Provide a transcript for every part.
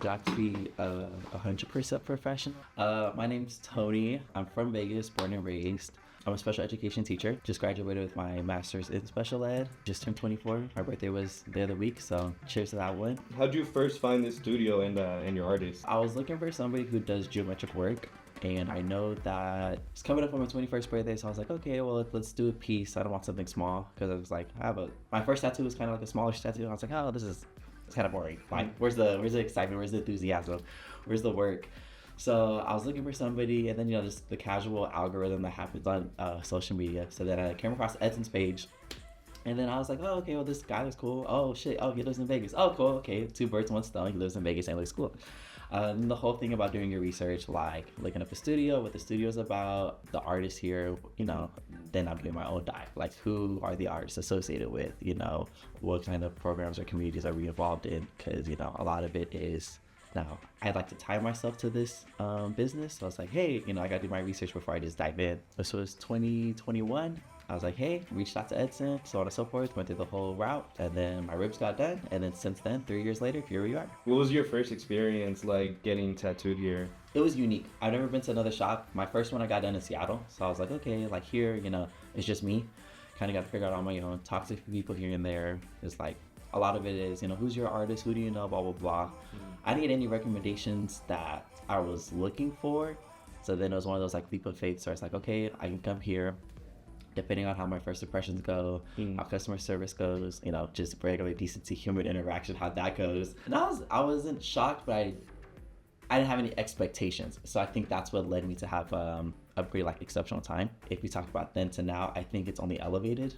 Got to be 100% professional. My name's Tony. I'm from Vegas, born and raised. I'm a special education teacher. Just graduated with my master's in special ed. Just turned 24. My birthday was the other week, so cheers to that one. How'd you first find this studio and your artist? I was looking for somebody who does geometric work, and I know that it's coming up on my 21st birthday, so I was like, okay, well, let's do a piece. I don't want something small, because I was like, my first tattoo was kind of like a smaller tattoo. I was like, oh, it's kind of boring. Like, where's the excitement? Where's the enthusiasm? Where's the work? So I was looking for somebody, and then, just the casual algorithm that happens on social media. So then I came across Edson's page, and then I was like, oh, okay, well, this guy looks cool. Oh, shit. Oh, he lives in Vegas. Oh, cool. Okay, two birds, one stone. He lives in Vegas and looks cool. And the whole thing about doing your research, like looking up the studio, what the studio's about, the artists here, then I'm doing my own dive. Like, who are the artists associated with, what kind of programs or communities are we involved in? Because, a lot of it is, now, I'd like to tie myself to this business. So I was like, hey, I got to do my research before I just dive in. This was 2021. I was like, hey, reached out to Edson, so on and so forth, went through the whole route, and then my ribs got done. And then since then, 3 years later, here we are. What was your first experience like getting tattooed here? It was unique. I've never been to another shop. My first one I got done in Seattle. So I was like, okay, like here, it's just me. Kind of got to figure out on my own. Talk to people here and there. It's like, a lot of it is, who's your artist? Who do you know? Blah, blah, blah. I didn't get any recommendations that I was looking for. So then it was one of those like leap of faith. So it's like, okay, I can come here. Depending on how my first impressions go, how customer service goes, just regular decency, human interaction, how that goes. And I wasn't shocked, but I didn't have any expectations. So I think that's what led me to have a pretty like exceptional time. If we talk about then to now, I think it's only elevated.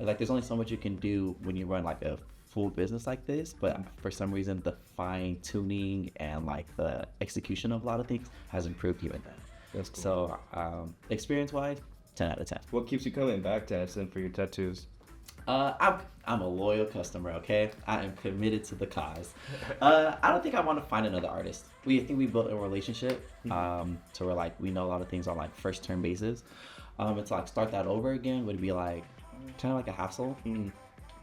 Like there's only so much you can do when you run like a full business like this, but for some reason the fine tuning and like the execution of a lot of things has improved even then. That's cool. So experience-wise, 10 out of 10. What keeps you coming back to Edson for your tattoos? I'm a loyal customer, okay? I am committed to the cause. I don't think I want to find another artist. I think we built a relationship to where like we know a lot of things on like first term basis. And to like start that over again would be like kind of like a hassle.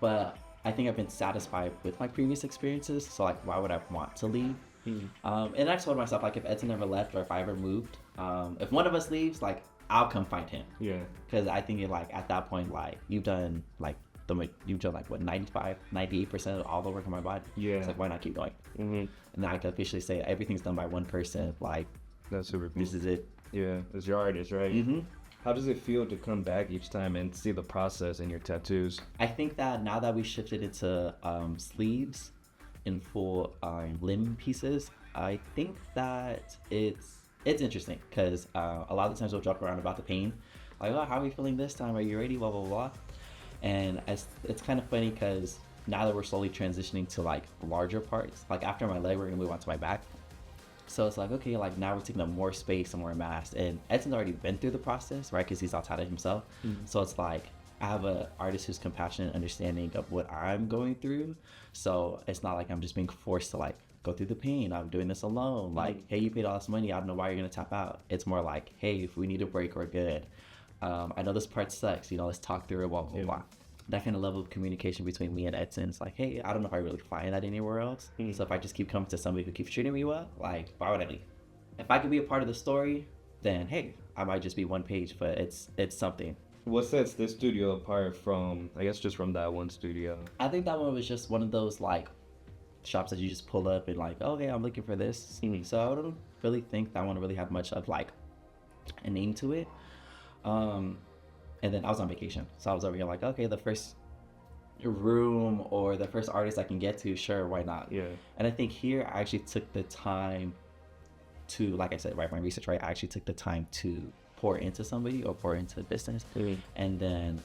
But I think I've been satisfied with my previous experiences, so like why would I want to leave? And I told myself, like, if Edson never left or if I ever moved, if one of us leaves, like, I'll come find him. Yeah. Because I think like at that point, like, you've done like what 95, 98% of all the work on my body. Yeah. It's like, why not keep going? And now I can officially say everything's done by one person. Like, that's super cool. This is it. Yeah, it's your artist, right? How does it feel to come back each time and see the process in your tattoos? I think that now that we shifted into sleeves in full limb pieces, I think that it's interesting because a lot of the times we'll joke around about the pain, like, oh, how are you feeling this time? Are you ready? Blah blah blah. And it's kind of funny because now that we're slowly transitioning to like larger parts, like after my leg, we're gonna move on to my back. So it's like, okay, like now we're taking up more space and more mass. And Edson's already been through the process, right? Because he's all tatted himself. So it's like, I have an artist who's compassionate and understanding of what I'm going through. So it's not like I'm just being forced to like go through the pain. I'm doing this alone. Like, hey, you paid all this money. I don't know why you're going to tap out. It's more like, hey, if we need a break, we're good. I know this part sucks. Let's talk through it, blah, blah, blah. That kind of level of communication between me and Edson is like, hey, I don't know if I really find that anywhere else. So if I just keep coming to somebody who keeps treating me well, like, why would I leave? If I could be a part of the story, then hey, I might just be one page, but it's something. What sets this studio apart from, I guess, just from that one studio? I think that one was just one of those like shops that you just pull up and like, okay, I'm looking for this. So I don't really think that one really had much of like a name to it. And then I was on vacation, so I was over here like, okay, the first room or the first artist I can get to, sure, why not? Yeah. And I think here I actually took the time to, like I said, right, my research, right, I actually took the time to pour into somebody or pour into business. And then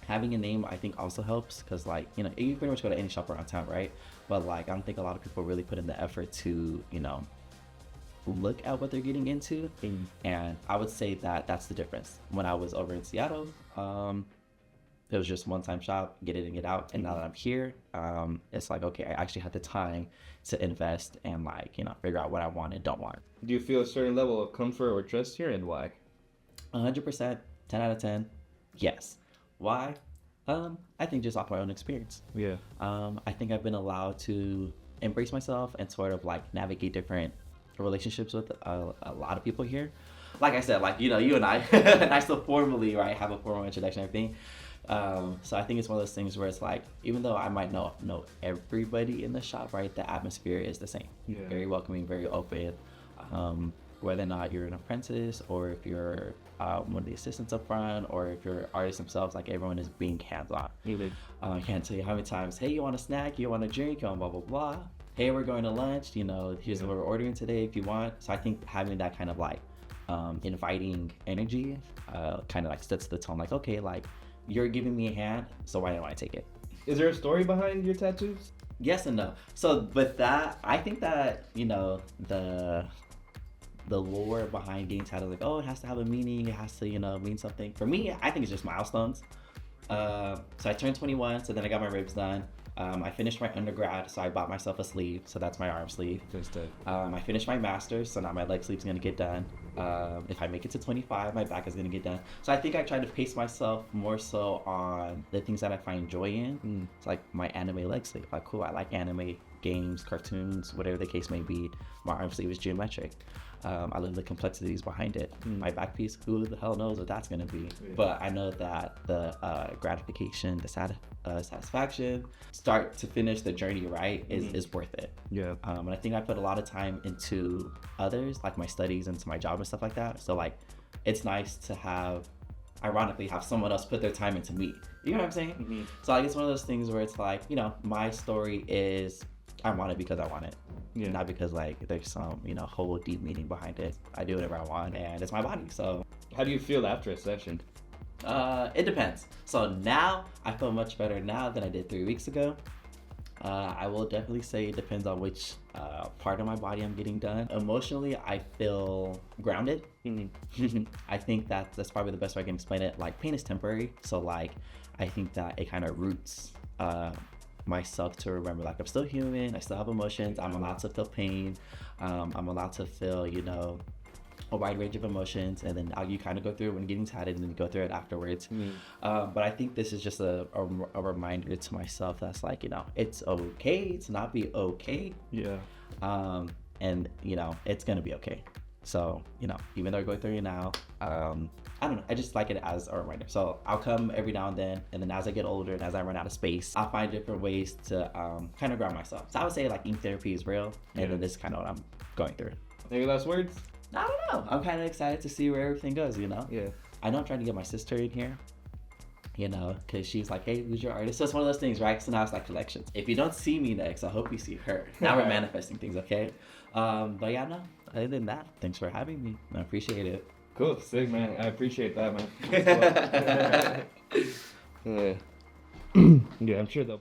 having a name I think also helps because like, you pretty much go to any shop around town, right? But like, I don't think a lot of people really put in the effort to, look at what they're getting into. And I would say that that's the difference. When I was over in Seattle, it was just one-time shop, get it and get out. And now that I'm here, it's like, okay, I actually had the time to invest and like, figure out what I want and don't want. Do you feel a certain level of comfort or trust here, and why? 100%, 10 out of 10, yes. Why? I think just off my own experience. Yeah. I think I've been allowed to embrace myself and sort of like navigate different relationships with a lot of people here. Like I said, like, you know, you and I, and I still formally, right, have a formal introduction and everything. So I think it's one of those things where it's like, even though I might know everybody in the shop, right, the atmosphere is the same. Yeah. Very welcoming, very open. Whether or not you're an apprentice or if you're one of the assistants up front or if you're artists themselves, like everyone is being hands-on. I can't tell you how many times, hey, you want a snack, you want a drink, you want blah, blah, blah. Hey, we're going to lunch, you know, here's what we're ordering today if you want. So I think having that kind of like inviting energy kind of like sets the tone, like, okay, like you're giving me a hand, so why don't I take it? Is there a story behind your tattoos? Yes and no. So with that, I think that, you know, the lore behind getting tattooed, like, oh, it has to have a meaning, it has to, you know, mean something. For me, I think it's just milestones. So I turned 21, so then I got my ribs done. I finished my undergrad, so I bought myself a sleeve, so that's my arm sleeve. I finished my master's, so now my leg sleeve's gonna get done. If I make it to 25, my back is gonna get done. So I think I try to pace myself more so on the things that I find joy in. It's like my anime leg sleeve. Like, cool, I like anime, games, cartoons, whatever the case may be. My arm sleeve is geometric. I love the complexities behind it. My back piece, who the hell knows what that's gonna be? Yeah. But I know that the gratification, the satisfaction, start to finish the journey, right, is worth it. Yeah. And I think I put a lot of time into others, like my studies, into my job and stuff like that. So like, it's nice to ironically have someone else put their time into me. You know what I'm saying? So like, it's one of those things where it's like, you know, my story is I want it because I want it. Yeah. Not because like there's some, you know, whole deep meaning behind it. I do whatever I want and it's my body. So how do you feel after a session? It depends. So now I feel much better now than I did 3 weeks ago. I will definitely say it depends on which part of my body I'm getting done. Emotionally, I feel grounded. I think that's probably the best way I can explain it. Like, pain is temporary, so like I think that it kind of roots myself to remember, like, I'm still human, I still have emotions, I'm allowed to feel pain, I'm allowed to feel, you know, a wide range of emotions, and then you kind of go through it when getting tatted and then you go through it afterwards. But I think this is just a reminder to myself that's like, you know, it's okay to not be okay. Yeah. And, you know, it's gonna be okay. So, you know, even though I'm going through it now, I don't know, I just like it as a reminder. So I'll come every now and then as I get older and as I run out of space, I'll find different ways to kind of ground myself. So I would say like ink therapy is real, and then this is kind of what I'm going through. Any last words? I don't know. I'm kind of excited to see where everything goes, you know? Yeah. I know I'm trying to get my sister in here, you know, because she's like, hey, who's your artist? So it's one of those things, right? So now it's like collections. If you don't see me next, I hope you see her. Now we're manifesting things, okay? But yeah, no, other than that, thanks for having me. I appreciate it. Cool. Sick, man. I appreciate that, man. Yeah, I'm sure they'll